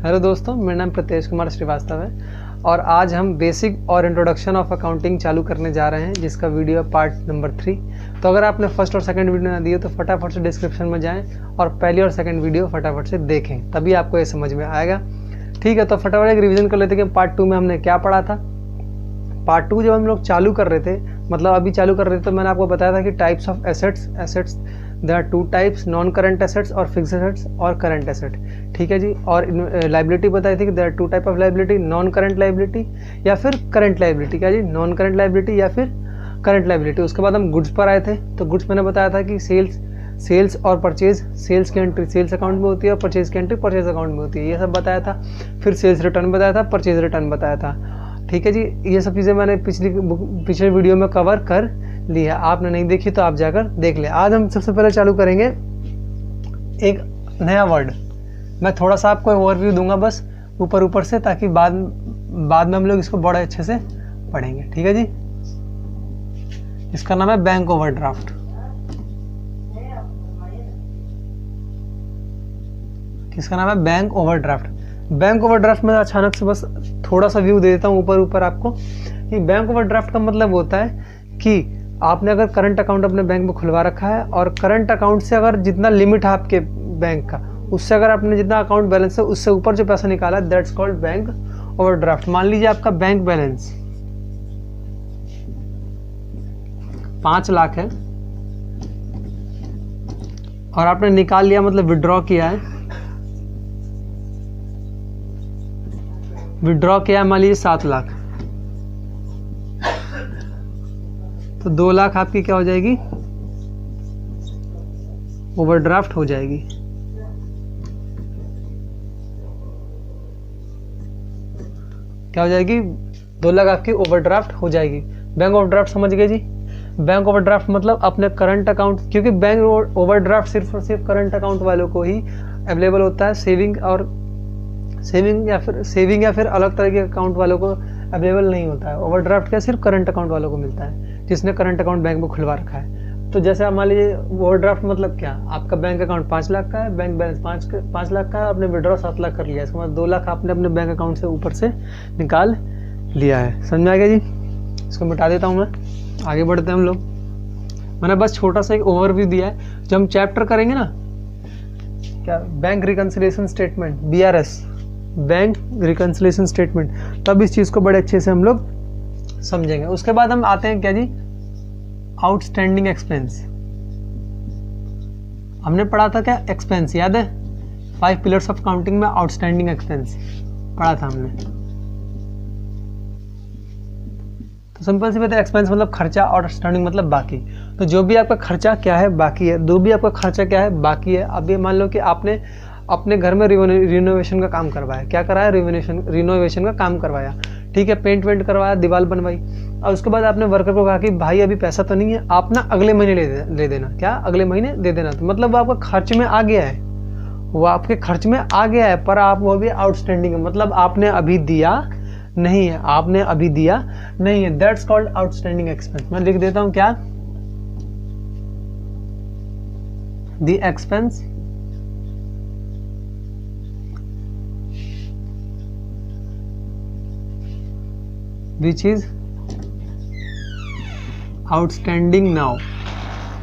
Hello दोस्तों, मेरा नाम प्रतेश कुमार श्रीवास्तव है और आज हम बेसिक और इंट्रोडक्शन ऑफ अकाउंटिंग चालू करने जा रहे हैं, जिसका वीडियो पार्ट नंबर 3। तो अगर आपने फर्स्ट और सेकंड वीडियो ना दिए तो फटाफट से डिस्क्रिप्शन में जाएं और पहली और सेकंड वीडियो फटाफट से देखें, तभी आपको ये समझ में आएगा। ठीक है, तो फटाफट एक रिवीजन कर लेते हैं कि पार्ट 2 में हमने क्या पढ़ा था। पार्ट 2 जब हम लोग चालू कर रहे थे, मतलब अभी चालू कर रहे थे, तो मैंने आपको बताया था कि types of assets there are 2 types, non current assets और फिक्स्ड एसेट्स और करंट एसेट। ठीक है जी। और लाइबिलिटी बताई थी कि there are 2 type of liability, non current liability या फिर करंट लाइबिलिटी। क्या जी, नॉन करंट लाइबिलिटी या फिर करंट लाइबिलिटी। उसके बाद हम गुड्स पर आए थे, तो गुड्स मैंने बताया था कि सेल्स और परचेज, सेल्स की एंट्री सेल्स अकाउंट में होती है और परचेज की एंट्री परचेज अकाउंट में होती है, ये सब बताया था। फिर सेल्स रिटर्न बताया था, परचेज रिटर्न बताया था। ठीक है जी, ये सब चीज़ें मैंने पिछले वीडियो में कवर कर ली है, आपने नहीं देखी तो आप जाकर देख ले। आज हम सबसे पहले चालू करेंगे एक नया वर्ड। मैं थोड़ा सा आपको ओवरव्यू दूंगा बस ऊपर से, ताकि बाद में हम लोग इसको बड़े अच्छे से पढ़ेंगे। ठीक है जी। इसका नाम है बैंक ओवरड्राफ्ट। किसका नाम है? Bank overdraft. बैंक ओवरड्राफ्ट में अचानक से बस थोड़ा सा व्यू दे देता हूँ ऊपर आपको, कि बैंक ओवरड्राफ्ट का मतलब होता है कि आपने अगर करंट अकाउंट अपने बैंक में खुलवा रखा है और करंट अकाउंट से अगर जितना लिमिट है आपके बैंक का, उससे अगर आपने जितना अकाउंट बैलेंस है उससे ऊपर जो पैसा निकाला, दैट्स कॉल्ड बैंक ओवरड्राफ्ट। मान लीजिए आपका बैंक बैलेंस 5 लाख है और आपने निकाल लिया, मतलब विड्रॉ किया है, मान लीजिए 7 लाख, तो 2 लाख आपकी क्या हो जाएगी? ओवरड्राफ्ट हो जाएगी। क्या हो जाएगी? 2 लाख आपकी ओवरड्राफ्ट हो जाएगी। बैंक ओवरड्राफ्ट समझ गए जी। बैंक ओवरड्राफ्ट मतलब अपने करंट अकाउंट, क्योंकि बैंक ओवरड्राफ्ट सिर्फ और सिर्फ करंट अकाउंट वालों को ही अवेलेबल होता है, सेविंग या फिर अलग तरह के अकाउंट वालों को अवेलेबल नहीं होता है। ओवरड्राफ्ट क्या सिर्फ करंट अकाउंट वालों को मिलता है, जिसने करंट अकाउंट बैंक में खुलवा रखा है। तो जैसे मान लीजिए ओवरड्राफ्ट मतलब क्या, आपका बैंक अकाउंट 5 लाख का है, बैंक बैलेंस 5 लाख का है, आपने विड्रॉ 7 लाख कर लिया, इसके बाद 2 लाख आपने अपने बैंक अकाउंट से ऊपर से निकाल लिया है। समझ में आ गया जी। इसको मिटा देता हूँ मैं, आगे बढ़ते हैं हम लोग। मैंने बस छोटा सा एक ओवरव्यू दिया है। जब हम चैप्टर करेंगे ना, क्या bank reconciliation statement, BRS, bank reconciliation statement, तब इस चीज़ को बड़े अच्छे से हम लोग समझेंगे। उसके बाद हम आते हैं क्या जी, आउटस्टैंडिंग एक्सपेंस। हमने पढ़ा था क्या? एक्सपेंस याद है? 5 पिलर्स ऑफ काउंटिंग में आउटस्टैंडिंग एक्सपेंस पढ़ा था हमने। तो सिंपल सी बात है, एक्सपेंस मतलब खर्चा और आउटस्टैंडिंग मतलब बाकी। तो जो भी आपका खर्चा क्या है, बाकी है। जो भी आपका खर्चा क्या है, बाकी है। अब ये मान लो कि आपने अपने घर में रिनोवेशन का काम करवाया। क्या कराया? रिनोवेशन का काम करवाया। ठीक है, पेंट वेंट करवाया, दीवार बनवाई, और उसके बाद आपने वर्कर को कहा कि भाई अभी पैसा तो नहीं है, आप ना अगले महीने ले देना। क्या? अगले महीने दे देना। तो मतलब वो आपका खर्च में आ गया है, वो आपके खर्च में आ गया है, पर आप वो भी आउटस्टैंडिंग है, मतलब आपने अभी दिया नहीं है, आपने अभी दिया नहीं है। That's called outstanding expense. मैं लिख देता हूं क्या? The expense which is outstanding now,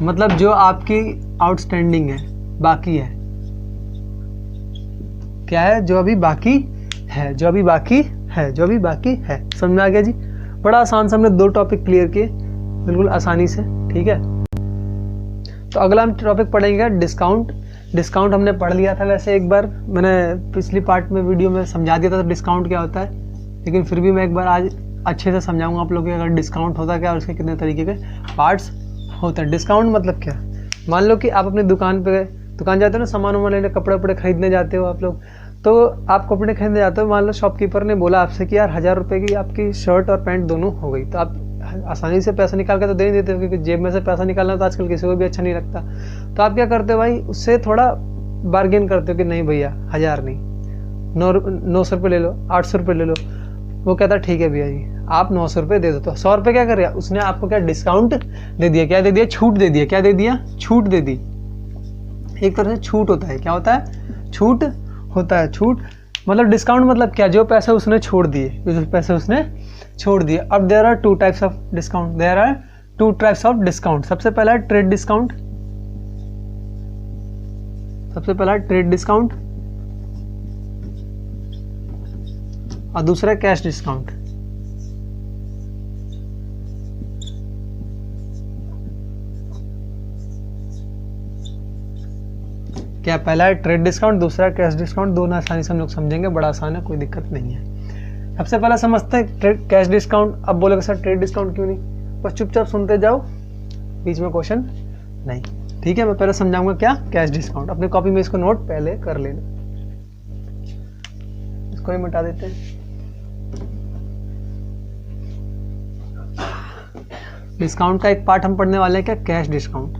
मतलब जो आपकी आउटस्टैंडिंग है, बाकी है। क्या है? जो अभी बाकी है, जो अभी बाकी है, जो अभी बाकी है। समझ में आ गया जी। बड़ा आसान से हमने 2 टॉपिक क्लियर किए, बिल्कुल आसानी से। ठीक है, तो अगला हम टॉपिक पढ़ेंगे डिस्काउंट। डिस्काउंट हमने पढ़ लिया था वैसे एक बार, मैंने पिछली पार्ट में वीडियो में समझा दिया था डिस्काउंट क्या होता है, लेकिन फिर भी मैं एक बार आज अच्छे से समझाऊंगा आप लोगों को, अगर डिस्काउंट होता क्या और उसके कितने तरीके के पार्ट्स होते हैं। डिस्काउंट मतलब क्या? मान लो कि आप अपनी दुकान जाते हो ना, सामान वामान लेने, कपड़े वपड़े खरीदने जाते हो आप लोग, तो आप कपड़े खरीदने जाते हो, मान लो शॉपकीपर ने बोला आपसे कि यार 1000 रुपये की आपकी शर्ट और पैंट दोनों हो गई, तो आप आसानी से पैसा निकाल के तो दे नहीं देते हो, क्योंकि जेब में से पैसा निकालना तो आजकल किसी को भी अच्छा नहीं लगता। तो आप क्या करते हो भाई, उससे थोड़ा बार्गेन करते हो कि नहीं भैया 1000 नहीं, 900 रुपये ले लो, 800 रुपये ले लो। वो कहता ठीक है भैया जी, आप 900 रुपये दे दो। तो 100 रुपये क्या कर रहा, उसने आपको क्या डिस्काउंट दे दिया, क्या दे दिया, छूट दे दिया। क्या दे दिया, छूट दे दी। एक तरह से छूट होता है, क्या होता है, छूट होता है। छूट मतलब डिस्काउंट मतलब क्या, जो पैसे उसने छोड़ दिए, जो पैसे उसने छोड़ दिए। अब there are two types of discount, there are two types of discount. सबसे पहला है ट्रेड डिस्काउंट, सबसे पहला है ट्रेड डिस्काउंट, और दूसरा है कैश डिस्काउंट। क्या, पहला है ट्रेड डिस्काउंट, दूसरा है कैश डिस्काउंट। दोनों आसानी से हम लोग समझेंगे, बड़ा आसान है, कोई दिक्कत नहीं है। सबसे पहला समझते हैं कैश डिस्काउंट। अब बोलोगे सर ट्रेड डिस्काउंट क्यों नहीं, बस चुपचाप सुनते जाओ, बीच में क्वेश्चन नहीं, ठीक है। मैं पहले समझाऊंगा क्या कैश डिस्काउंट। अपनी कॉपी में इसको नोट पहले कर लेना, इसको ही मिटा देते हैं। डिस्काउंट का एक पार्ट हम पढ़ने वाले हैं, क्या, कैश डिस्काउंट।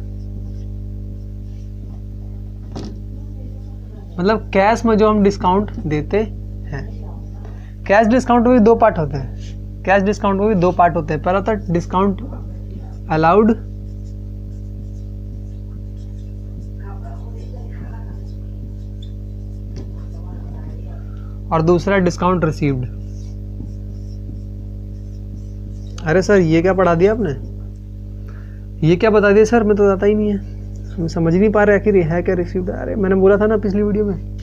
मतलब कैश में जो हम डिस्काउंट देते हैं। कैश डिस्काउंट में भी दो पार्ट होते हैं, कैश डिस्काउंट में भी दो पार्ट होते हैं। पहला होता है डिस्काउंट अलाउड, और दूसरा डिस्काउंट रिसीव्ड। अरे सर ये क्या पढ़ा दिया आपने, ये क्या बता दिया सर, मैं तो बताता ही नहीं है, हम समझ नहीं पा रहे आखिर ये है क्या रिसीव्ड। अरे मैंने बोला था ना पिछली वीडियो में,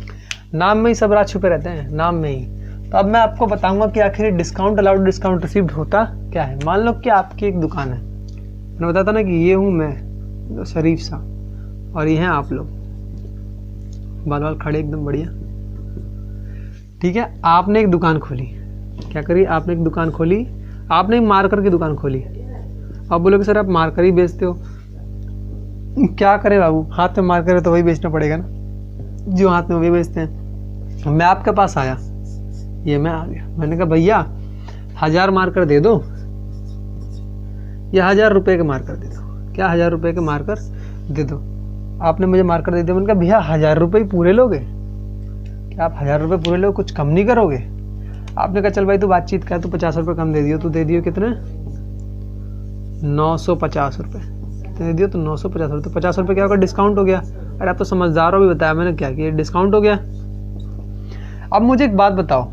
नाम में ही सब राज छुपे रहते हैं, नाम में ही। तो अब मैं आपको बताऊंगा कि आखिर डिस्काउंट अलाउड डिस्काउंट रिसीव्ड होता क्या है। मान लो कि आपकी एक दुकान है, मैंने बताया था ना कि ये हूँ मैं शरीफ सा, और ये हैं आप लोग, बाल बाल खड़े एकदम बढ़िया, ठीक है। आपने एक दुकान खोली, क्या करी, आपने एक दुकान खोली, आपने मार्कर की दुकान खोली। अब बोलोगे सर आप मार्कर ही बेचते हो, क्या करें बाबू, हाथ में मार्कर है तो वही बेचना पड़ेगा ना, जो हाथ में वही बेचते हैं। मैं आपके पास आया, ये मैं आ गया, मैंने कहा भैया 1000 मार्कर दे दो, या 1000 रुपये के मार्कर दे दो, क्या 1000 रुपये के मार्कर दे दो। आपने मुझे मार्कर दे दिया, मैंने कहा भैया 1000 रुपये पूरे लोगे, क्या आप 1000 रुपये पूरे लोगे, कुछ कम नहीं करोगे। आपने कहा चल भाई तू बातचीत कर, तू 50 रुपये कम दे दियो, तू दे दियो कितने, 950 रुपये, कितने दे दियो, तो 950 रुपये। तो 50 रुपये क्या होगा, डिस्काउंट हो गया। अरे आप तो समझदार हो, भी बताया मैंने क्या कि डिस्काउंट हो गया। अब मुझे एक बात बताओ,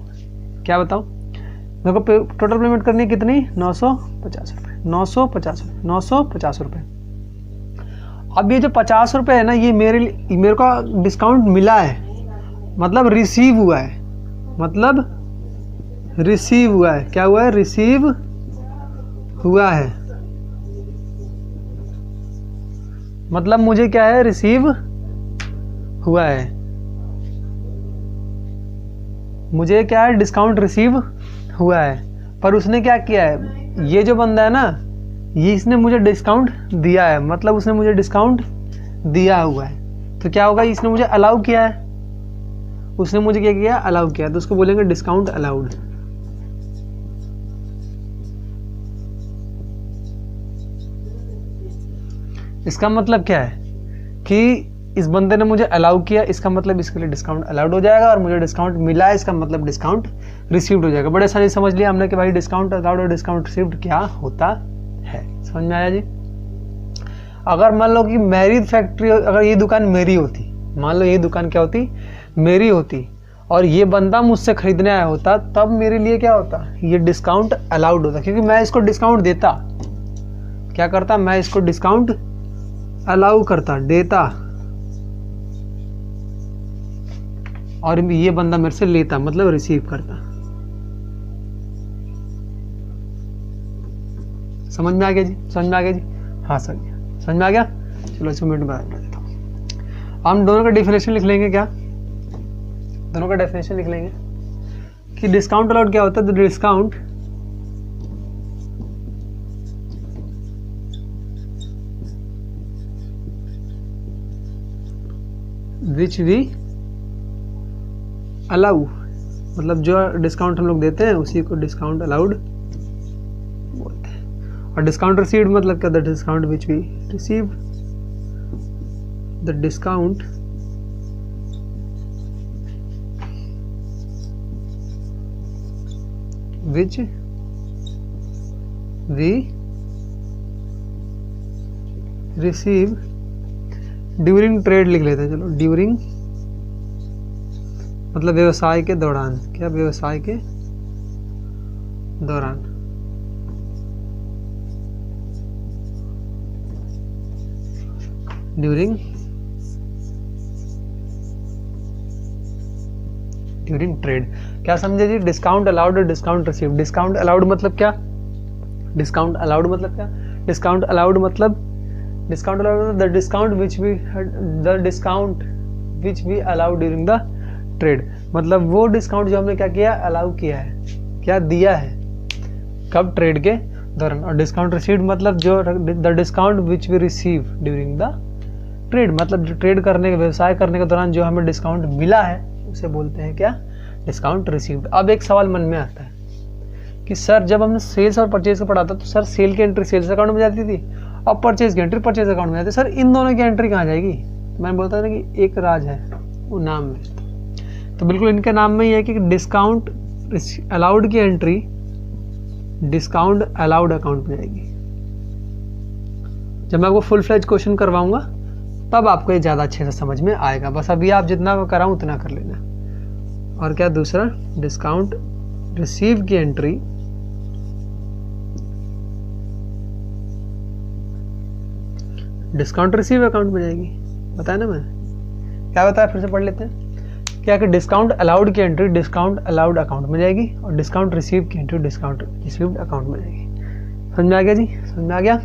क्या बताओ, मेरे को टोटल पेमेंट करनी है कितनी, 950 रुपये, 950 रुपये, 950 रुपये। अब ये जो 50 रुपये है ना, ये मेरे को डिस्काउंट मिला है, मतलब रिसीव हुआ है, मतलब रिसीव हुआ है, क्या हुआ है, रिसीव हुआ है, मतलब मुझे क्या है, रिसीव हुआ है, मुझे क्या है, डिस्काउंट रिसीव हुआ है। पर उसने क्या किया है, ये जो बंदा है ना, ये इसने मुझे डिस्काउंट दिया है, मतलब उसने मुझे डिस्काउंट दिया हुआ है। तो क्या होगा, इसने मुझे अलाउ किया है, उसने मुझे क्या किया, अलाउ किया, तो उसको बोलेंगे डिस्काउंट अलाउड। इसका मतलब क्या है कि इस बंदे ने मुझे अलाउ किया, इसका मतलब इसके लिए डिस्काउंट अलाउड हो जाएगा, और मुझे डिस्काउंट मिला है, इसका मतलब डिस्काउंट रिसीव्ड हो जाएगा। बड़े आसानी से समझ लिया हमने कि भाई डिस्काउंट अलाउड और डिस्काउंट रिसीव्ड क्या होता है। समझ में आया जी। अगर मान लो कि मेरी फैक्ट्री, अगर ये दुकान मेरी होती, मान लो ये दुकान क्या होती, मेरी होती, और ये बंदा मुझसे खरीदने आया होता, तब मेरे लिए क्या होता, ये डिस्काउंट अलाउड होता, क्योंकि मैं इसको डिस्काउंट देता, क्या करता, मैं इसको डिस्काउंट अलाउ करता, देता, और ये बंदा मेरे से लेता, मतलब रिसीव करता। समझ में आ गया जी, समझ में आ गया जी, हाँ समझ में आ गया। चलो इसको मिनट बता देता हूँ। हम दोनों का डेफिनेशन लिख लेंगे, क्या, दोनों का डेफिनेशन लिख लेंगे कि डिस्काउंट अलाउड क्या होता है, तो डिस्काउंट विच वी अलाउ, मतलब जो डिस्काउंट हम लोग देते हैं उसी को डिस्काउंट अलाउड बोलते हैं। और डिस्काउंट रिसीव्ड मतलब क्या, the discount which we receive, the discount which we receive during trade लिख लेते हैं, चलो ड्यूरिंग मतलब व्यवसाय के दौरान, क्या व्यवसाय के दौरान। During trade. क्या समझे जी? डिस्काउंट अलाउड और डिस्काउंट रिसीव्ड। डिस्काउंट अलाउड मतलब क्या? डिस्काउंट अलाउड मतलब क्या? डिस्काउंट अलाउड मतलब the discount which we allow during the trade. मतलब वो डिस्काउंट जो हमने क्या किया? अलाउ किया है, क्या दिया है, कब? ट्रेड के दौरान। और डिस्काउंट रिसीव्ड मतलब जो the discount which we receive during the trade, मतलब जो ट्रेड करने के, व्यवसाय करने के दौरान जो हमें डिस्काउंट मिला है उसे बोलते हैं क्या? Discount received. अब एक सवाल मन में आता है कि सर जब हमने सेल्स और परचेज को पढ़ा था तो सर सेल की एंट्री सेल्स अकाउंट में जाती थी और परचेज की एंट्री परचेज अकाउंट में जाती थी। सर इन दोनों की एंट्री कहाँ जाएगी? तो मैंने बोलता था कि एक राज है वो नाम में। तो बिल्कुल इनके नाम में ही है कि डिस्काउंट अलाउड की एंट्री डिस्काउंट अलाउड अकाउंट में जाएगी। जब मैं आपको फुल फ्लेज क्वेश्चन करवाऊंगा तब आपको ये ज़्यादा अच्छे से समझ में आएगा। बस अभी आप जितना कराऊं उतना कर लेना। और क्या दूसरा? डिस्काउंट रिसीव की एंट्री डिस्काउंट रिसीव अकाउंट में जाएगी। बताया ना मैंने? क्या बताया? फिर से पढ़ लेते हैं। क्या कि डिस्काउंट अलाउड की एंट्री डिस्काउंट अलाउड अकाउंट में जाएगी और डिस्काउंट रिसीव की एंट्री डिस्काउंट रिसीव्ड अकाउंट में जाएगी। समझ में आ गया जी? समझ में आ गया?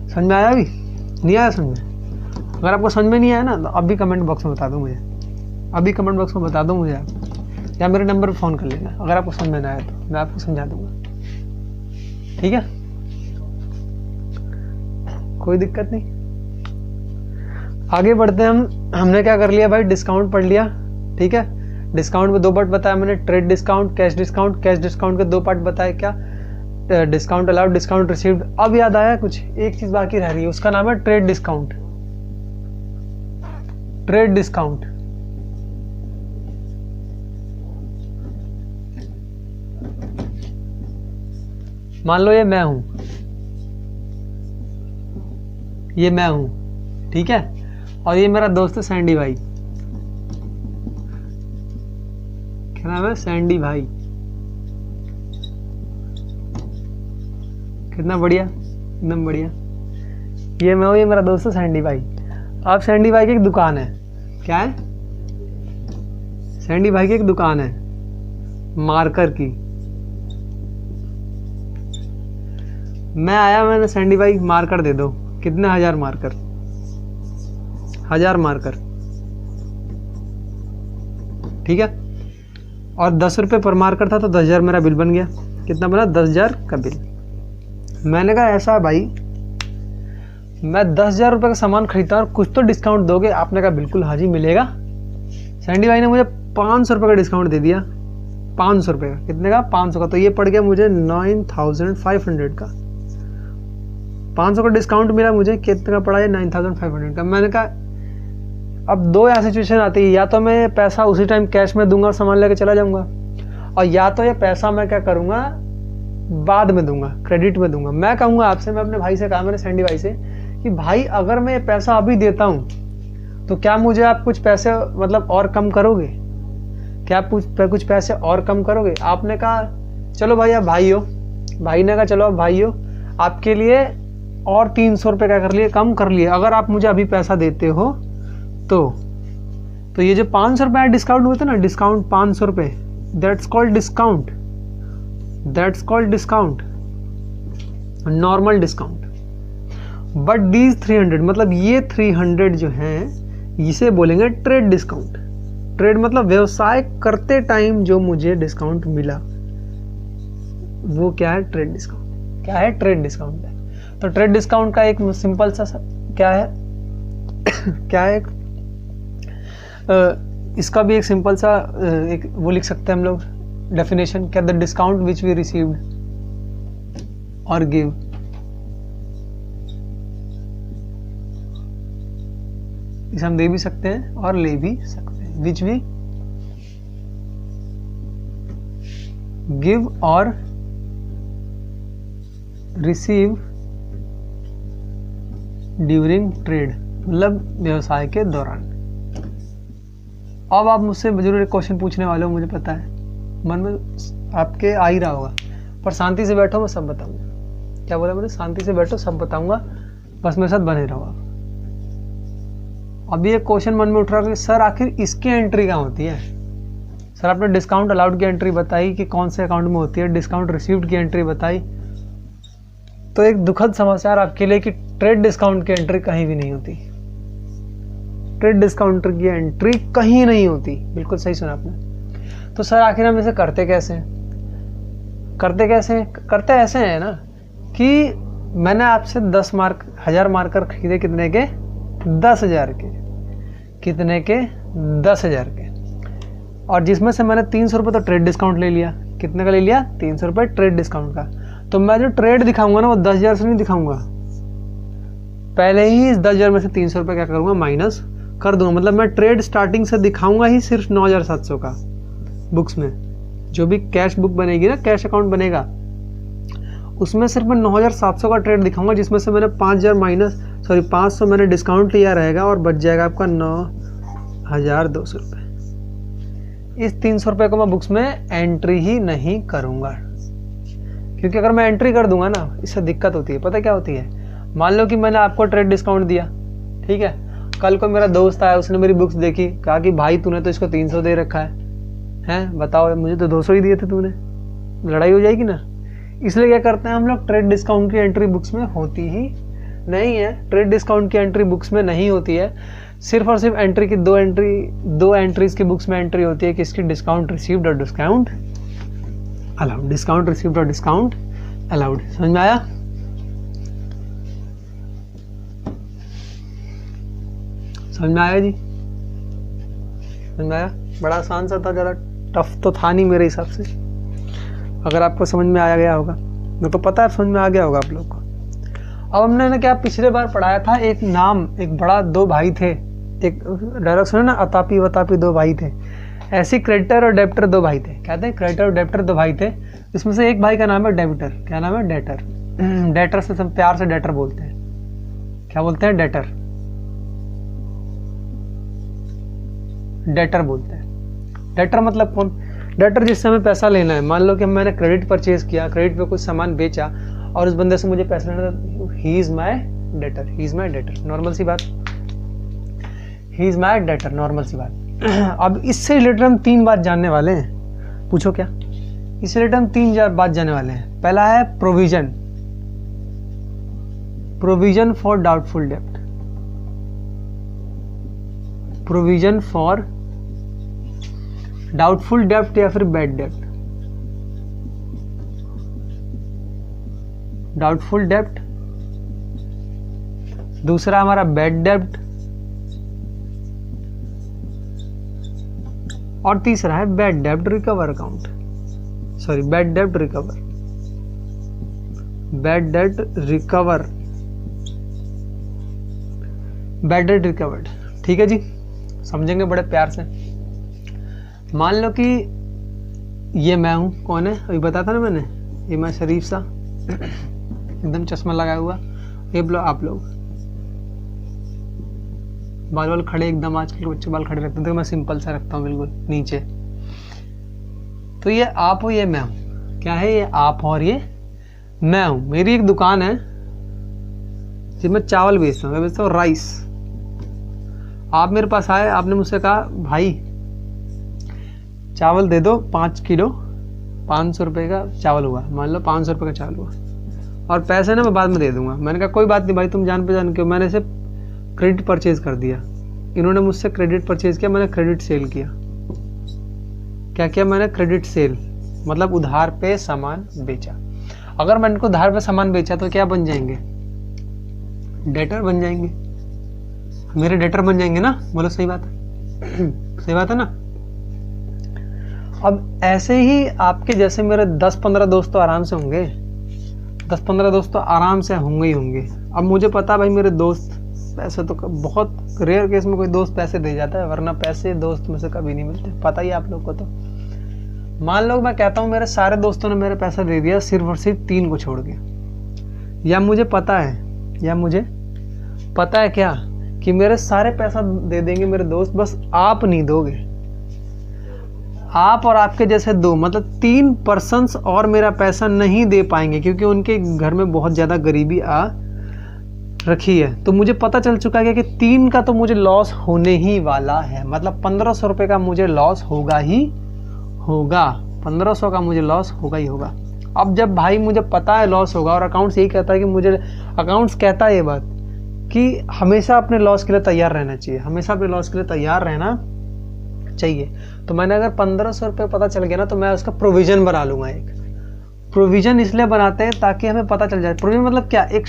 समझ में आया? अभी नहीं आया समझ में? अगर आपको समझ में नहीं आया ना तो अभी कमेंट बॉक्स में बता दो मुझे, अभी कमेंट बॉक्स में बता दो मुझे आप, या मेरे नंबर पर फ़ोन कर लेना अगर आपको समझ में ना आया तो मैं आपको समझा दूंगा। ठीक है, कोई दिक्कत नहीं। आगे बढ़ते हैं हम। हमने क्या कर लिया भाई? डिस्काउंट पढ़ लिया। ठीक है, डिस्काउंट में दो पार्ट बताया मैंने, trade discount, cash discount. Cash discount के दो पार्ट बताए, क्या? Discount allowed, discount received. अब याद आया कुछ, एक चीज बाकी रह रही है, उसका नाम है ट्रेड डिस्काउंट। ट्रेड डिस्काउंट मान लो ये मैं हूं, ये मैं हूं, ठीक है, और ये मेरा दोस्त है सैंडी भाई। क्या नाम है? सैंडी भाई। कितना बढ़िया, एकदम बढ़िया। ये मैं हूं, ये मेरा दोस्त है सैंडी भाई। अब सैंडी भाई की एक दुकान है। क्या है? सैंडी भाई की एक दुकान है मार्कर की। मैं आया, मैंने सैंडी भाई मार्कर दे दो। कितने? 1000 मार्कर। 1000 मार्कर, ठीक है। और 10 रुपये पर मार्कर था तो 10,000 मेरा बिल बन गया। कितना बना? 10,000 का बिल। मैंने कहा ऐसा है भाई, मैं 10,000 रुपये का सामान खरीदता हूँ, कुछ तो डिस्काउंट दोगे? आपने कहा बिल्कुल हाजी मिलेगा। सैंडी भाई ने मुझे 500 रुपये का डिस्काउंट दे दिया। 500 रुपये का। कितने का? 500 का। तो ये पड़ गया मुझे 9,500 का। 500 का डिस्काउंट मिला मुझे। कितने का पड़ा? 9,500 का। मैंने कहा अब दो यहाँ सिचुएशन आती है, या तो मैं पैसा उसी टाइम कैश में दूंगा और सामान लेके चला जाऊंगा, और या तो ये पैसा मैं क्या करूंगा, बाद में दूंगा, क्रेडिट में दूंगा। मैं कहूंगा आपसे, मैं अपने भाई से कहा, मैंने सैंडी भाई से कि भाई अगर मैं ये पैसा अभी देता हूं तो क्या मुझे आप कुछ पैसे मतलब और कम करोगे? क्या आप कुछ पैसे और कम करोगे? आपने कहा चलो भाई आप भाई हो। भाई ने कहा चलो आप भाई हो, आपके लिए और 300 रुपये क्या कर लिए? कम कर लिए। अगर आप मुझे अभी पैसा देते हो तो ये जो 500 रुपये डिस्काउंट हुए थे ना, डिस्काउंट 500 रुपये, that's called discount. That's called discount, normal discount. But these 300 मतलब ये 300 जो हैं इसे बोलेंगे ट्रेड डिस्काउंट। ट्रेड मतलब व्यवसाय करते टाइम जो मुझे डिस्काउंट मिला वो क्या है? Trade discount. क्या है? ट्रेड डिस्काउंट है। तो ट्रेड डिस्काउंट का एक सिंपल सा क्या है क्या है इसका भी एक सिंपल सा एक वो लिख सकते हैं हम लोग डेफिनेशन। क्या? The discount which we received और गिव इसे हम दे भी सकते हैं और ले भी सकते हैं। विच वी गिव और रिसीव ड्यूरिंग ट्रेड, मतलब व्यवसाय के दौरान। अब आप मुझसे जरूर एक क्वेश्चन पूछने वाले हो, मुझे पता है मन में आपके आ ही रहा होगा, पर शांति से बैठो, मैं सब बताऊंगा। क्या बोला मैंने? शांति से बैठो, सब बताऊंगा, बस मेरे साथ बने रहो आप। अभी एक क्वेश्चन मन में उठ रहा है कि सर आखिर इसकी एंट्री कहाँ होती है? सर आपने डिस्काउंट अलाउड की एंट्री बताई कि कौन से अकाउंट में होती है, डिस्काउंट रिसीव्ड की एंट्री बताई, तो एक दुखद समाचार आपके लिए कि ट्रेड डिस्काउंट की एंट्री कहीं भी नहीं होती। ट्रेड डिस्काउंट की एंट्री कहीं नहीं होती, बिल्कुल सही सुना आपने। तो सर आखिर हम इसे करते कैसे हैं? करते ऐसे हैं ना कि मैंने आपसे 10,000 मार्कर खरीदे, कितने के? 10,000 के। कितने के? 10,000 के। और जिसमें से मैंने 300 रुपये तो ट्रेड डिस्काउंट ले लिया। कितने का ले लिया? 300 रुपये ट्रेड डिस्काउंट का। तो मैं जो ट्रेड दिखाऊंगा ना वो 10,000 से नहीं दिखाऊंगा, पहले ही इस 10,000 में से 300 रुपये क्या करूंगा? माइनस कर दूंगा। मतलब मैं ट्रेड स्टार्टिंग से दिखाऊंगा ही सिर्फ 9,700 का बुक्स में। जो भी कैश बुक बनेगी ना, कैश अकाउंट बनेगा, उसमें सिर्फ मैं 9,700 का ट्रेड दिखाऊंगा, जिसमें से मैंने 500 मैंने डिस्काउंट लिया रहेगा और बच जाएगा आपका 9,200 रुपये। इस 300 रुपये को मैं बुक्स में एंट्री ही नहीं करूंगा, क्योंकि अगर मैं एंट्री कर दूंगा ना, इससे दिक्कत होती है। पता क्या होती है? मान लो कि मैंने आपको ट्रेड डिस्काउंट दिया, ठीक है, कल को मेरा दोस्त आया, उसने मेरी बुक्स देखी, कहा कि भाई तूने तो इसको 300 दे रखा है, बताओ मुझे तो 200 ही दिए थे तूने, लड़ाई हो जाएगी ना। इसलिए क्या करते हैं हम लोग, ट्रेड डिस्काउंट की एंट्री बुक्स में होती ही नहीं है। ट्रेड डिस्काउंट की एंट्री बुक्स में नहीं होती है। सिर्फ और सिर्फ एंट्री की दो एंट्रीज की बुक्स में एंट्री होती है कि इसकी डिस्काउंट रिसीव्ड और डिस्काउंट अलाउड। डिस्काउंट रिसीव्ड और डिस्काउंट अलाउड। समझ में आया? समझ में आया जी? समझ में आया? बड़ा आसान सा था, ज़्यादा टफ तो था नहीं मेरे हिसाब से। अगर आपको समझ में आया गया होगा, मेरे को पता है समझ में आ गया होगा आप लोग को। अब हमने ना क्या पिछले बार पढ़ाया था, एक बड़ा, 2 भाई थे, एक डायलॉग सुने ना, अतापी वतापी 2 भाई थे। ऐसे क्रेडिटर और डेबिटर 2 भाई थे। कहते हैं क्रेडिटर और डेबिटर 2 भाई थे, इसमें से एक भाई का नाम है डेबिटर। क्या नाम है? डेटर। डेटर से सब प्यार से डेटर बोलते हैं। क्या बोलते हैं? डेटर। डेटर बोलते हैं। डेटर मतलब कौन? डेटर जिससे हमें पैसा लेना है। मान लो कि मैंने क्रेडिट परचेज किया, क्रेडिट पे कुछ सामान बेचा और उस बंदे से मुझे पैसा लेना था, he is my debtor. He is my debtor, normal सी बात। He is my debtor, normal सी बात। अब इससे रिलेटेड हम 3 बात जानने वाले हैं। पूछो क्या? इससे रिलेटेड हम 3 बात जानने वाले हैं। पहला है प्रोविजन। प्रोविजन फॉर डाउटफुल डेब्ट। प्रोविजन फॉर डाउटफुल डेब्ट या फिर बैड डेब्ट। डाउटफुल डेब्ट, दूसरा हमारा बैड डेब्ट, और तीसरा है बैड डेब्ट रिकवर अकाउंट। सॉरी, बैड डेब्ट रिकवर। बैड डेब्ट रिकवर, बैड डेब्ट रिकवर्ड। ठीक है जी, समझेंगे बड़े प्यार से। मान लो कि ये मैं हूं, कौन है अभी बताया था ना मैंने, ये मैं शरीफ सा एकदम चश्मा लगाया हुआ, ये आप लोग बाल खड़े एकदम, आजकल के बच्चे बाल खड़े रखते थे, मैं सिंपल सा रखता हूँ बिल्कुल नीचे। तो ये आप हो, ये मैं हूँ। क्या है? ये आप और ये मैं हूँ। मेरी एक दुकान है जिसमें चावल बेचता हूँ, मैं बेचता हूँ राइस। आप मेरे पास आए, आपने मुझसे कहा भाई चावल दे दो 5 किलो, 500 रुपये का चावल हुआ, मान लो 500 रुपये का चावल हुआ, और पैसे ना मैं बाद में दे दूंगा। मैंने कहा कोई बात नहीं भाई, तुम जान पहचान के हो। मैंने इसे क्रेडिट परचेज कर दिया, इन्होंने मुझसे क्रेडिट परचेज किया, मैंने क्रेडिट सेल किया। क्या किया मैंने? क्रेडिट सेल, मतलब उधार पे सामान बेचा। अगर मैंने इनको उधार पे सामान बेचा तो क्या बन जाएंगे? डेटर बन जाएंगे, मेरे डेटर बन जाएंगे ना। बोलो सही बात है? सही बात है ना। अब ऐसे ही आपके जैसे मेरे 10-15 दोस्त तो आराम से होंगे, 10-15 दोस्त तो आराम से होंगे ही होंगे। अब मुझे पता भाई मेरे दोस्त पैसे तो बहुत रेयर केस में कोई दोस्त पैसे दे जाता है, वरना पैसे दोस्त में से कभी नहीं मिलते, पता ही आप लोग को। तो मान लो मैं कहता हूँ मेरे सारे दोस्तों ने मेरे पैसा दे दिया, सिर्फ और सिर्फ 3 को छोड़ के। या मुझे पता है क्या कि मेरे सारे पैसा दे देंगे मेरे दोस्त, बस आप नहीं दोगे। आप और आपके जैसे दो मतलब 3 पर्सन्स और मेरा पैसा नहीं दे पाएंगे, क्योंकि उनके घर में बहुत ज़्यादा गरीबी आ रखी है। तो मुझे पता चल चुका है कि 3 का तो मुझे लॉस होने ही वाला है, मतलब 1500 रुपये का मुझे लॉस होगा ही होगा, 1500 का मुझे लॉस होगा ही होगा। अब जब भाई मुझे पता है लॉस होगा और अकाउंट्स यही कहता है कि मुझे, अकाउंट्स कहता है ये बात कि हमेशा अपने लॉस के लिए तैयार रहना चाहिए, हमेशा अपने लॉस के लिए तैयार रहना चाहिए। तो मैंने अगर 1500 रुपये पता चल गया ना, तो मैं उसका प्रोविज़न बना लूँगा। एक प्रोविज़न इसलिए बनाते हैं ताकि हमें पता चल जाए। प्रोविज़न मतलब क्या, एक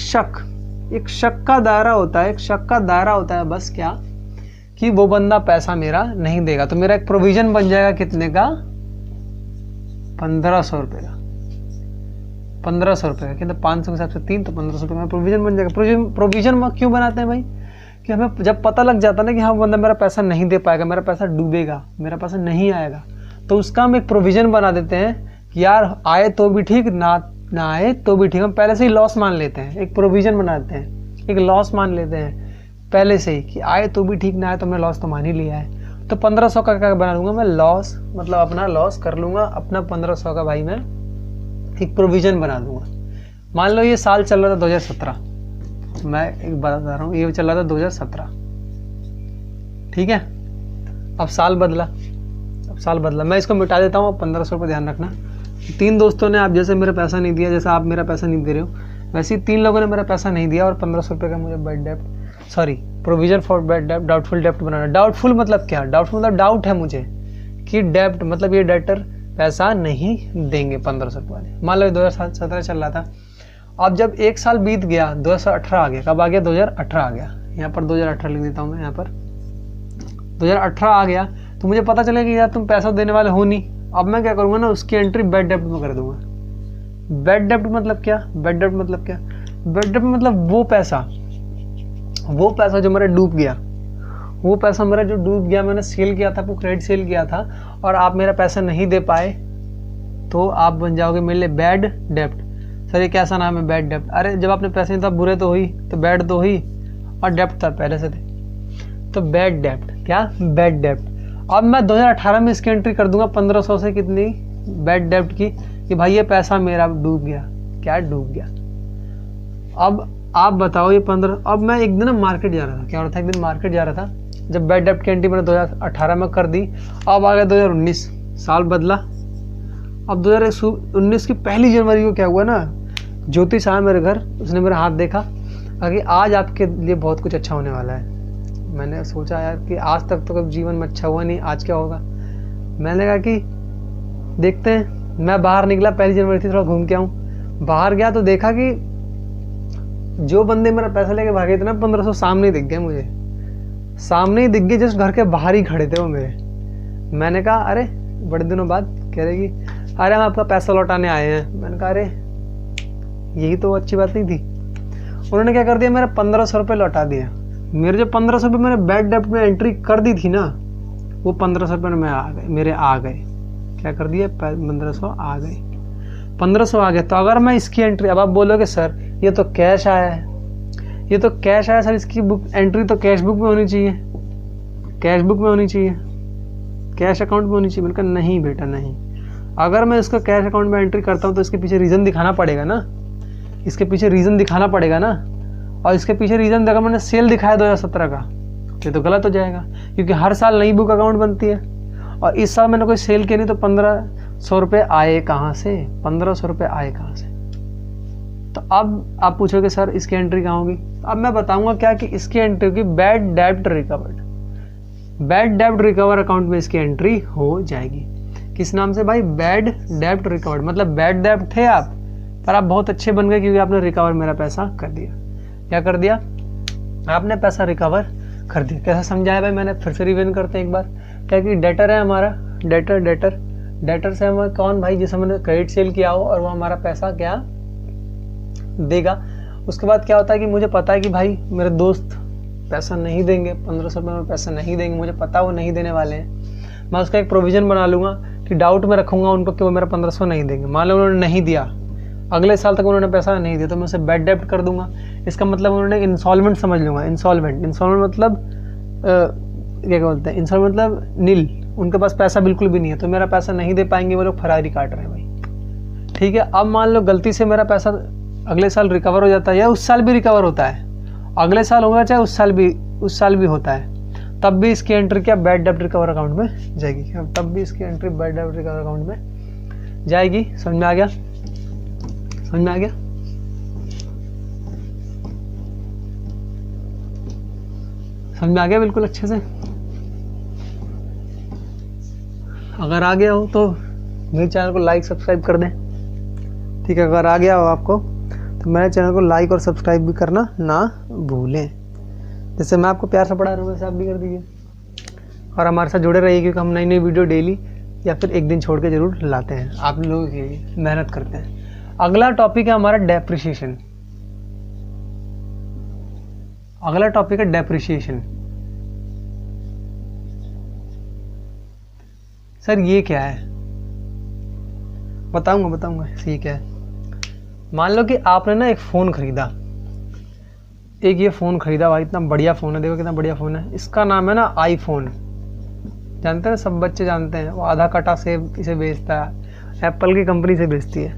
शक का दायरा होता है, एक शक का दायरा होता है बस, क्या कि वो बंदा पैसा मेरा नहीं देगा। तो मेरा एक प्रोविज़न बन जाएगा कितने का, 1500 रुपये का, 1500 रुपये का, कितना 500 के हिसाब से 3, तो 1500 रुपये का प्रोविज़न बन जाएगा। प्रोविज़न क्यों बनाते हैं भाई, कि हमें जब पता लग जाता है ना कि हाँ बंदा मेरा पैसा नहीं दे पाएगा, मेरा पैसा डूबेगा, मेरा पैसा नहीं आएगा, तो उसका हम एक प्रोविज़न बना देते हैं कि यार आए तो भी ठीक, ना आए तो भी ठीक। हम पहले से ही लॉस मान लेते हैं, एक प्रोविज़न बनाते हैं, एक लॉस मान लेते हैं पहले से ही कि आए तो भी ठीक, ना आए तो हमने लॉस तो मान ही लिया है। तो 1500 का क्या बना लूँगा मैं, लॉस, मतलब अपना लॉस कर लूँगा, अपना 1500 का भाई मैं एक प्रोविज़न बना दूँगा। मान लो ये साल चल रहा था 2017, मैं एक बात बता रहा हूँ, ये चल रहा था 2017, ठीक है। अब साल बदला, मैं इसको मिटा देता हूँ। 1500 रुपये ध्यान रखना, 3 दोस्तों ने आप जैसे मेरा पैसा नहीं दिया, जैसा आप मेरा पैसा नहीं दे रहे हो, वैसे ही 3 लोगों ने मेरा पैसा नहीं दिया और 1500 रुपये का मुझे bad dept, sorry provision for bad dept, doubtful dept banana. Doubtful मतलब क्या, डाउटफुल मतलब डाउट है मुझे कि डेप्ट मतलब ये डेटर पैसा नहीं देंगे 1500 रुपये वाले। मान लो 2017 चल रहा था, अब जब 1 साल बीत गया, 2018 आ गया, कब आ गया, 2018 आ गया, यहाँ पर 2018 लिख देता हूँ मैं, यहाँ पर 2018 आ गया, तो मुझे पता चलेगा कि यार तुम पैसा देने वाले हो नहीं। अब मैं क्या करूँगा ना, उसकी एंट्री बैड डेप्ट में कर दूंगा। बैड डेप्ट मतलब क्या, बैड डेप्ट मतलब वो पैसा जो मेरा डूब गया, वो पैसा मेरा जो डूब गया, मैंने सेल किया था, वो क्रेडिट सेल किया था और आप मेरा पैसा नहीं दे पाए, तो आप बन जाओगे मेरे लिए बैड डेप्ट। सर ये कैसा नाम है, बैड डेप्ट? अरे जब आपने पैसे नहीं था, बुरे तो हुई, तो बैड तो हुई, और डेप्ट था पहले से थे, तो बैड डेप्ट, क्या बैड डेप्ट। अब मैं 2018 में इसकी एंट्री कर दूंगा 1500 से कितनी, बैड डेप्ट की, कि भाई ये पैसा मेरा डूब गया। क्या डूब गया? अब आप बताओ ये 15, अब मैं एक दिन मार्केट जा रहा था, क्या हो रहा था, एक दिन मार्केट जा रहा था, जब बैड डेप्ट की एंट्री मैंने 2018 में कर दी, अब आ गया 2019, साल बदला। अब 2019 की 1 जनवरी को क्या हुआ ना, ज्योतिष आया मेरे घर, उसने मेरा हाथ देखा, कि आज आपके लिए बहुत कुछ अच्छा होने वाला है। मैंने सोचा यार कि आज तक तो कभी जीवन में अच्छा हुआ नहीं, आज क्या होगा। मैंने कहा कि देखते हैं। मैं बाहर निकला, 1 जनवरी थी, थोड़ा घूम के आऊँ। बाहर गया तो देखा कि जो बंदे मेरा पैसा लेके भागे थे ना 1500, सामने ही दिख गए मुझे, सामने ही दिख गए, जस्ट घर के बाहर ही खड़े थे वो मेरे। मैंने कहा अरे, बड़े दिनों बाद कह रहे कि अरे हम आपका पैसा लौटाने आए हैं। मैंने कहा अरे यही तो अच्छी बात नहीं थी। उन्होंने क्या कर दिया, मेरा 1500 रुपये लौटा दिया। मेरे जो 1500 रुपये मैंने बैड डेप्ट में एंट्री कर दी थी ना, वो 1500 रुपये में मेरे आ गए। क्या कर दिया, 1500 आ गए, 1500 आ गए। तो अगर मैं इसकी एंट्री, अब आप बोलोगे सर ये तो कैश आया है, ये तो कैश आया सर, इसकी बुक एंट्री तो कैश बुक में होनी चाहिए, कैश बुक में होनी चाहिए, कैश अकाउंट में होनी चाहिए। मैंने कहा नहीं बेटा नहीं, अगर मैं इसको कैश अकाउंट में एंट्री करता हूँ तो इसके पीछे रीज़न दिखाना पड़ेगा ना, इसके पीछे रीज़न दिखाना पड़ेगा ना। और इसके पीछे रीज़न देखा मैंने सेल दिखाया 2017 का, ये तो गलत हो जाएगा, क्योंकि हर साल नई बुक अकाउंट बनती है और इस साल मैंने कोई सेल की नहीं, तो 1500 रुपये आए कहाँ से, 1500 रुपये आए कहाँ से। तो अब आप पूछोगे सर इसकी एंट्री कहाँ होगी। अब मैं बताऊंगा क्या कि इसकी एंट्री होगी बैड डेप्ट रिकवर्ड, बैड डेप्ट रिकवर अकाउंट में इसकी एंट्री हो जाएगी। किस नाम से भाई, बैड डेप्ट रिकवर्ड। मतलब बैड डेप्ट थे आप, पर आप बहुत अच्छे बन गए क्योंकि आपने रिकवर मेरा पैसा कर दिया। क्या कर दिया, आपने पैसा रिकवर कर दिया। कैसा समझाया भाई मैंने, फिर से रिवीजन करते हैं एक बार। क्या कि डेटर है हमारा, डेटर से हमारा कौन भाई, जिसे मैंने क्रेडिट सेल किया हो और वो हमारा पैसा क्या देगा। उसके बाद क्या होता है कि मुझे पता है कि भाई मेरे दोस्त पैसा नहीं देंगे, 1500 रुपये में पैसा नहीं देंगे, मुझे पता वो नहीं देने वाले हैं। मैं उसका एक प्रोविज़न बना लूँगा कि डाउट में रखूँगा उनको कि वो मेरा 1500 नहीं देंगे। मान लो उन्होंने नहीं दिया, अगले साल तक उन्होंने पैसा नहीं दिया, तो मैं उसे बैड डेप्ट कर दूंगा। इसका मतलब उन्होंने इंस्टॉलमेंट समझ लूँगा। इंस्टॉलमेंट मतलब क्या बोलते हैं, इंस्टॉलमेंट मतलब नील, उनके पास पैसा बिल्कुल भी नहीं है, तो मेरा पैसा नहीं दे पाएंगे, वो लोग फरारी काट रहे हैं भाई। ठीक है, अब मान लो गलती से मेरा पैसा अगले साल रिकवर हो जाता है, या उस साल भी रिकवर होता है, अगले साल होगा चाहे उस साल भी होता है, तब भी इसकी एंट्री क्या बैड डेब्ट रिकवर अकाउंट में जाएगी। तब भी इसकी एंट्री बैड डेब्ट रिकवर अकाउंट में जाएगी। समझ में आ गया? समझ में आ गया? समझ में आ गया बिल्कुल अच्छे से? अगर आ गया हो तो मेरे चैनल को लाइक सब्सक्राइब कर दें। ठीक है, अगर आ गया हो आपको तो मेरे चैनल को लाइक और सब्सक्राइब भी करना ना भूलें। जैसे मैं आपको प्यार से पढ़ा रहा हूँ वैसे आप भी कर दीजिए, और हमारे साथ जुड़े रहिए, क्योंकि हम नई नई वीडियो डेली या फिर एक दिन छोड़ के जरूर लाते हैं, आप लोगों के लिए मेहनत करते हैं। अगला टॉपिक है हमारा डेप्रिसिएशन। अगला टॉपिक है डेप्रिसिएशन। सर ये क्या है? बताऊंगा ये क्या है। मान लो कि आपने ना एक फ़ोन खरीदा, ये फ़ोन खरीदा भाई, इतना बढ़िया फ़ोन है, देखो कितना बढ़िया फ़ोन है। इसका नाम है ना आईफोन। जानते हैं, सब बच्चे जानते हैं, वो आधा कटा से इसे बेचता है, एप्पल की कंपनी से बेचती है।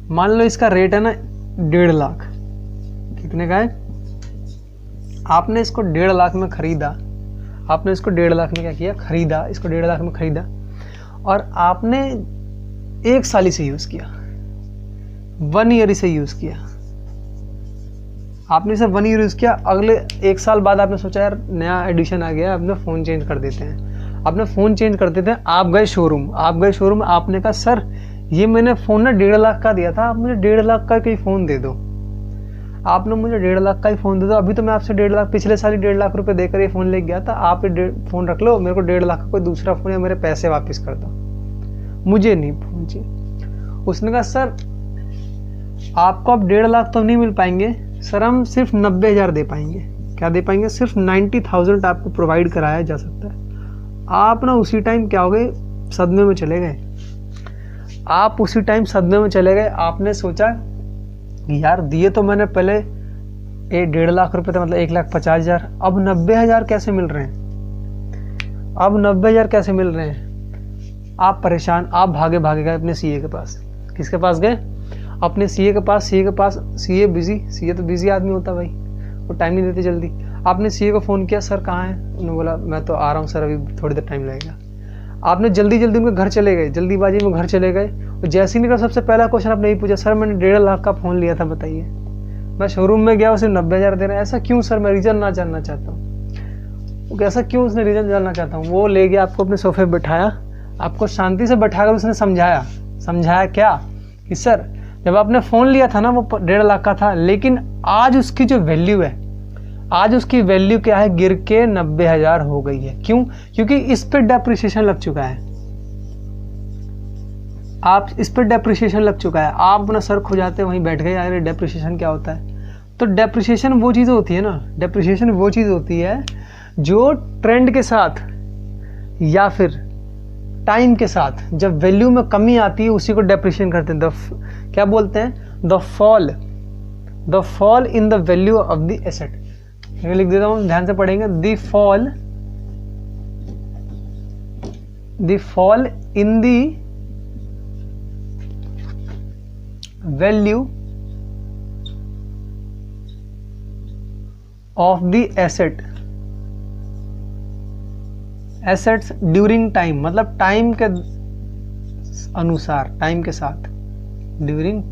मान लो इसका रेट है ना 1.5 लाख। कितने का है? आपने इसको 1.5 लाख में खरीदा। आपने इसको 1.5 लाख में क्या किया? खरीदा। इसको 1.5 लाख में खरीदा और आपने 1 साल इसे यूज़ किया, 1 ईयर इसे यूज़ किया। आपने इसे 1 ईयर यूज़ किया। अगले 1 साल बाद आपने सोचा यार नया एडिशन आ गया, अपने फ़ोन चेंज कर देते हैं। आपने फ़ोन चेंज कर देते हैं, आप गए शोरूम। आपने कहा सर ये मैंने फ़ोन ना 1.5 लाख का दिया था, आप मुझे 1.5 लाख का कोई फ़ोन दे दो। आपने मुझे 1.5 लाख का ही फ़ोन दे दो। अभी तो मैं आपसे 1.5 लाख, पिछले साल ही 1.5 लाख रुपए देकर ये फ़ोन ले गया था। आप ये फ़ोन रख लो, मेरे को 1.5 लाख का कोई दूसरा फ़ोन या मेरे पैसे वापस कर दो, मुझे नहीं फ़ोन चाहिए। उसने कहा सर आपको अब 1.5 लाख तो नहीं मिल पाएंगे सर, हम सिर्फ 90,000 दे पाएंगे। क्या दे पाएंगे? सिर्फ 90,000 आपको प्रोवाइड कराया जा सकता है। आप ना उसी टाइम क्या हो गए? सदमे में चले गए। आप उसी टाइम सदमे में चले गए। आपने सोचा यार दिए तो मैंने पहले 1.5 लाख रुपए थे, मतलब 1,50,000, अब 90,000 कैसे मिल रहे हैं? अब 90,000 कैसे मिल रहे हैं? आप परेशान, आप भागे गए अपने सीए के पास। किसके पास गए? अपने सीए के पास। सीए बिजी, सीए तो बिजी आदमी होता भाई, वो टाइम नहीं देते जल्दी। आपने सीए को फ़ोन किया, सर कहाँ हैं? उन्होंने बोला मैं तो आ रहा हूँ सर, अभी थोड़ी देर टाइम लगेगा। आपने जल्दी उनके घर चले गए, जल्दीबाजी में घर चले गए। और जैसे ही निकला सबसे पहला क्वेश्चन आपने यही पूछा, सर मैंने 1.5 लाख का फ़ोन लिया था, बताइए। मैं शोरूम में गया, उसे 90,000 दे रहे हैं। ऐसा क्यों सर? मैं रीज़न ना जानना चाहता हूँ। ऐसा क्यों? उसने रीज़न जानना चाहता हूँ। वो ले गया आपको अपने सोफे बैठाया, आपको शांति से बैठाकर उसने समझाया क्या कि सर जब आपने फ़ोन लिया था ना वो 1.5 लाख का था, लेकिन आज उसकी जो वैल्यू है, आज उसकी वैल्यू क्या है? गिर के 90,000 हो गई है। क्यों? क्योंकि इस पे डेप्रिसिएशन लग चुका है। इस पे डेप्रिसिएशन लग चुका है। आप अपना सर खुजाते वहीं बैठ गए, यार डेप्रिसिएशन क्या होता है? तो डेप्रिसिएशन वो चीज़ होती है ना, डेप्रिसिएशन वो चीज़ होती है जो ट्रेंड के साथ या फिर टाइम के साथ जब वैल्यू में कमी आती है उसी को डेप्रिसिएशन करते हैं। क्या बोलते हैं? The fall in the value of the asset. लिख देता हूँ, ध्यान से पढ़ेंगे। The fall in the value of the assets during time, मतलब टाइम के अनुसार, टाइम के साथ, ड्यूरिंग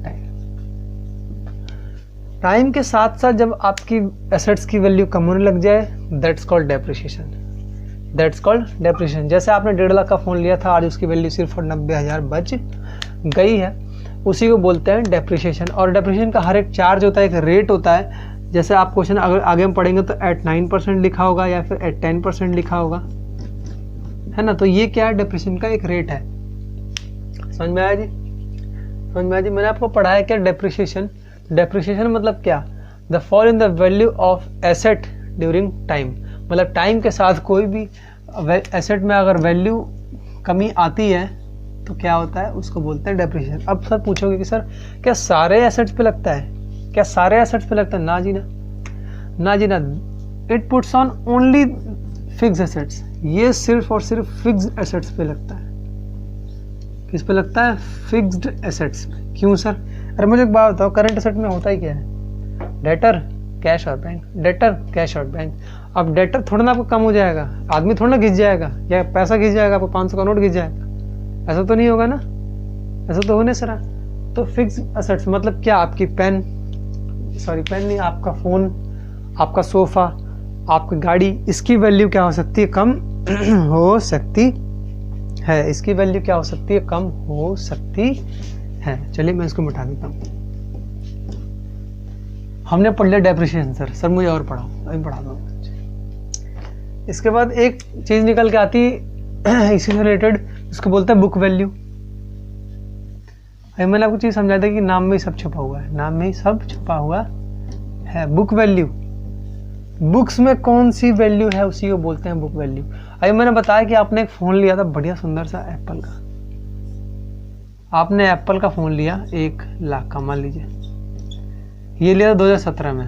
टाइम के साथ साथ जब आपकी एसेट्स की वैल्यू कम होने लग जाए, दैट्स कॉल्ड डेप्रिसिएशन। जैसे आपने 1.5 लाख का फ़ोन लिया था, आज उसकी वैल्यू सिर्फ 90,000 बच गई है, उसी को बोलते हैं डेप्रिसिएशन। और डेप्रिसिएशन का हर एक चार्ज होता है, एक रेट होता है। जैसे आप क्वेश्चन अगर आगे हम पढ़ेंगे तो एट 9% लिखा होगा या फिर एट 10% लिखा होगा, है ना। तो ये क्या है? डेप्रिसिएशन का एक रेट है। समझ में आया जी? मैंने आपको पढ़ाया क्या डेप्रिसिएशन? डेप्रिसिएशन मतलब क्या? The fall in the value of asset during time, मतलब टाइम के साथ कोई भी एसेट में अगर वैल्यू कमी आती है तो क्या होता है? उसको बोलते हैं डेप्रिसिएशन। अब सर पूछोगे कि सर क्या सारे एसेट्स पे लगता है? क्या सारे एसेट्स पे लगता है? ना जी ना। It puts on only fix assets, ये सिर्फ और सिर्फ फिक्स्ड एसेट्स पे लगता है। किस पे लगता है? फिक्स्ड एसेट्स पे। क्यों सर? अरे मुझे एक बात बताओ, करंट एसेट में होता ही क्या है? डेटर, कैश और बैंक, डेटर, कैश और बैंक। अब डेटर थोड़ा ना आपको कम हो जाएगा, आदमी थोड़ा ना घिस जाएगा, या पैसा घिस जाएगा, आपको 500 का नोट घिस जाएगा, ऐसा तो नहीं होगा ना, ऐसा तो होने सरा। तो फिक्स एसेट्स मतलब क्या? आपकी पेन नहीं, आपका फ़ोन, आपका सोफ़ा, आपकी गाड़ी, इसकी वैल्यू क्या हो सकती है? कम हो सकती है। इसकी वैल्यू क्या हो सकती है? कम हो सकती है। चलिए मैं इसको मिटा देता हूँ। हमने पढ़ लिया डेप्रिसिएशन। सर मुझे और पढ़ाओ, अभी पढ़ा दो। इसके बाद एक चीज़ निकल के आती है इसी से रिलेटेड, इसको बोलते हैं बुक वैल्यू। अभी मैंने आपको चीज़ समझा दी कि नाम में ही सब छुपा हुआ है, नाम में ही सब छुपा हुआ है। बुक वैल्यू, बुक्स में कौन सी वैल्यू है उसी को बोलते हैं बुक वैल्यू। अभी मैंने बताया कि आपने एक फ़ोन लिया था बढ़िया सुंदर सा एप्पल का, आपने एप्पल का फ़ोन लिया 1 लाख का, मान लीजिए ये लिया 2017 में।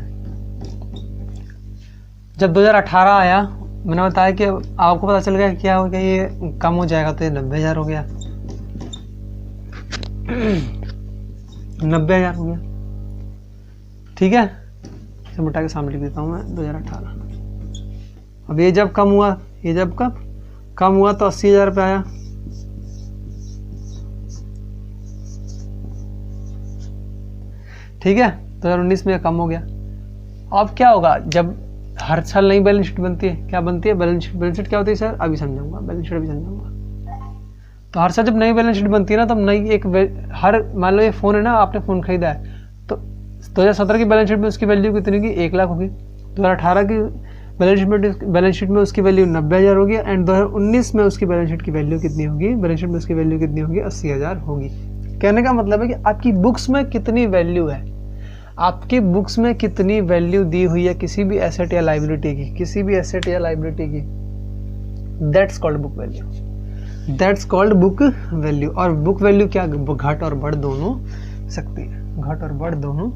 जब 2018 आया, मैंने बताया कि आपको पता चल गया क्या हो गया, ये कम हो जाएगा, तो ये 90,000 हो गया। 90,000 हो गया, ठीक है। इसे मिटा के सामने लिख देता हूँ मैं 2018। अब ये जब कम हुआ, ये जब कब कम हुआ तो 80,000 पे आया। ठीक है, 2019 में कम हो गया। अब क्या होगा? जब हर साल नई बैलेंस शीट बनती है, क्या बनती है? बैलेंस शीट क्या होती है सर? अभी समझाऊंगा, बैलेंस शीट अभी समझाऊंगा। तो हर साल जब नई बैलेंस शीट बनती है ना, तब नई एक हर, मान लो ये फ़ोन है ना, आपने फ़ोन खरीदा है, तो 2017 की बैलेंस शीट में उसकी वैल्यू कितनी होगी? 1 लाख होगी। 2018 की बैलेंस शीट में उसकी वैल्यू 90,000 होगी, एंड 2019 में उसकी बैलेंस शीट की वैल्यू कितनी होगी? बैलेंस शीट में उसकी वैल्यू कितनी होगी? 80,000 होगी। कहने का मतलब है कि आपकी बुक्स में कितनी वैल्यू है, आपकी बुक्स में कितनी वैल्यू दी हुई है किसी भी एसेट या लाइबिलिटी की, किसी भी एसेट या लाइबिलिटी की, that's called book value, that's called book value. और बुक वैल्यू क्या? घट और बढ़ दोनों सकती है, घट और बढ़ दोनों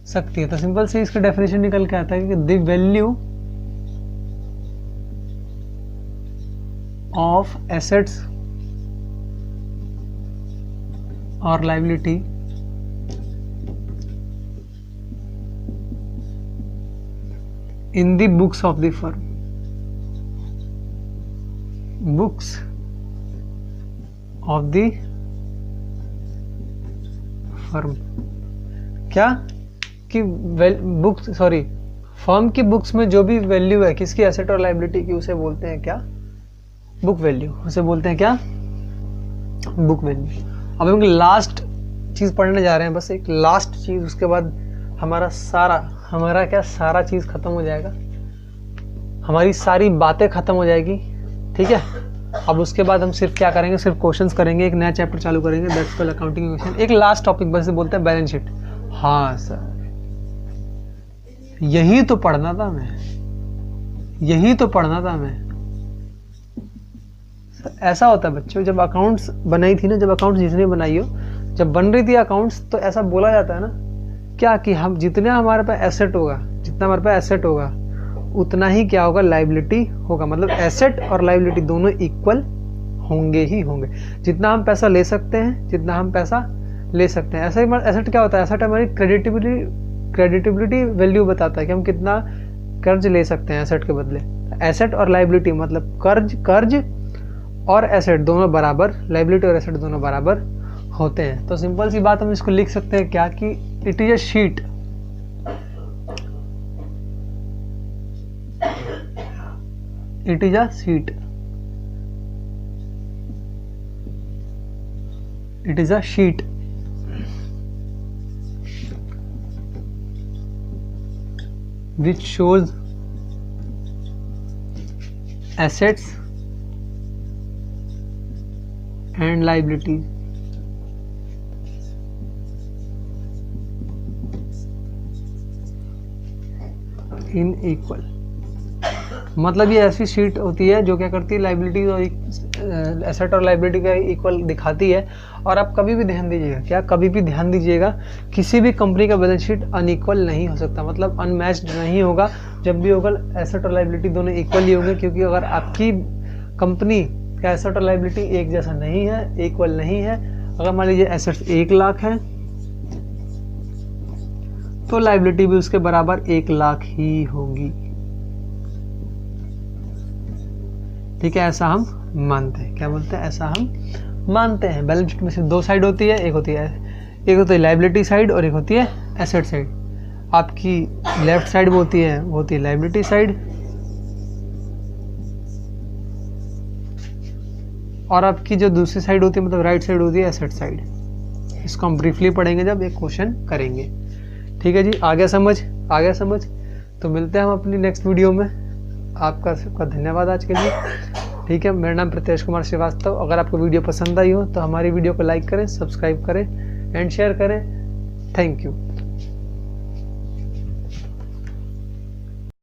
सकती है। तो सिंपल से इसका डेफिनेशन निकल के आता है कि द वैल्यू ऑफ एसेट्स और liability in the books of the firm, books of the firm, क्या कि बुक्स, सॉरी, फर्म की बुक्स में जो भी वैल्यू है किसकी? एसेट और लाइबिलिटी की, उसे बोलते हैं क्या? Book value. उसे बोलते हैं क्या? Book value. अब हम लास्ट चीज़ पढ़ने जा रहे हैं, बस एक लास्ट चीज़, उसके बाद हमारा क्या सारा चीज़ ख़त्म हो जाएगा, हमारी सारी बातें ख़त्म हो जाएगी, ठीक है। अब उसके बाद हम सिर्फ क्या करेंगे? सिर्फ क्वेश्चंस करेंगे, एक नया चैप्टर चालू करेंगे, दैट्स कॉल्ड अकाउंटिंग क्वेश्चन। एक लास्ट टॉपिक बस बोलते हैं बैलेंस शीट। हाँ सर, यही तो पढ़ना था मैं, यही तो पढ़ना था मैं। ऐसा होता है बच्चों, जब अकाउंट्स बनाई थी ना, जब अकाउंट्स जिसने बनाई हो, जब बन रही थी अकाउंट्स, तो ऐसा बोला जाता है ना क्या कि हम जितना हमारे पास एसेट होगा, जितना हमारे पास एसेट होगा उतना ही क्या होगा? लाइबिलिटी होगा। मतलब एसेट और लाइबिलिटी दोनों इक्वल होंगे ही होंगे। जितना हम पैसा ले सकते हैं, जितना हम पैसा ले सकते हैं। ऐसा एसेट क्या होता है? एसेट हमारी क्रेडिटेबिलिटी वैल्यू बताता है कि हम कितना कर्ज ले सकते हैं एसेट के बदले। एसेट और लाइबिलिटी मतलब कर्ज और एसेट दोनों बराबर, लाइबिलिटी और एसेट दोनों बराबर होते हैं। तो सिंपल सी बात हम इसको लिख सकते हैं क्या कि it is a sheet, it is a sheet, it is a sheet which shows assets and liabilities in equal, मतलब ये ऐसी शीट होती है जो क्या करती है, लाइबिलिटी और एसेट और लाइबिलिटी का इक्वल दिखाती है। और आप कभी भी ध्यान दीजिएगा, क्या कभी भी ध्यान दीजिएगा, किसी भी कंपनी का बैलेंस शीट अनइक्वल नहीं हो सकता, मतलब अनमैच्ड नहीं होगा। जब भी होगा एसेट और लाइबिलिटी दोनों इक्वल ही होंगे, क्योंकि अगर आपकी कंपनी का एसेट और लाइबिलिटी एक जैसा नहीं है, इक्वल नहीं है, अगर मान लीजिए एसेट्स 1 लाख है तो लाइबिलिटी भी उसके बराबर 1 लाख ही होगी। ठीक है, ऐसा हम मानते हैं। क्या बोलते हैं? ऐसा हम मानते हैं। बैलेंस शीट में सिर्फ 2 साइड होती है, एक होती है लाइबिलिटी साइड और एक होती है एसेट साइड। आपकी लेफ्ट साइड वो होती है लाइबिलिटी साइड, और आपकी जो दूसरी साइड होती है मतलब राइट साइड होती है एसेट साइड। इसको हम ब्रीफली पढ़ेंगे जब एक क्वेश्चन करेंगे। ठीक है जी, आ गया समझ। तो मिलते हैं हम अपनी नेक्स्ट वीडियो में। आपका सबका धन्यवाद आज के लिए। ठीक है, मेरा नाम प्रीतेश कुमार श्रीवास्तव। अगर आपको वीडियो पसंद आई हो तो हमारी वीडियो को लाइक करें, सब्सक्राइब करें एंड शेयर करें। Thank you.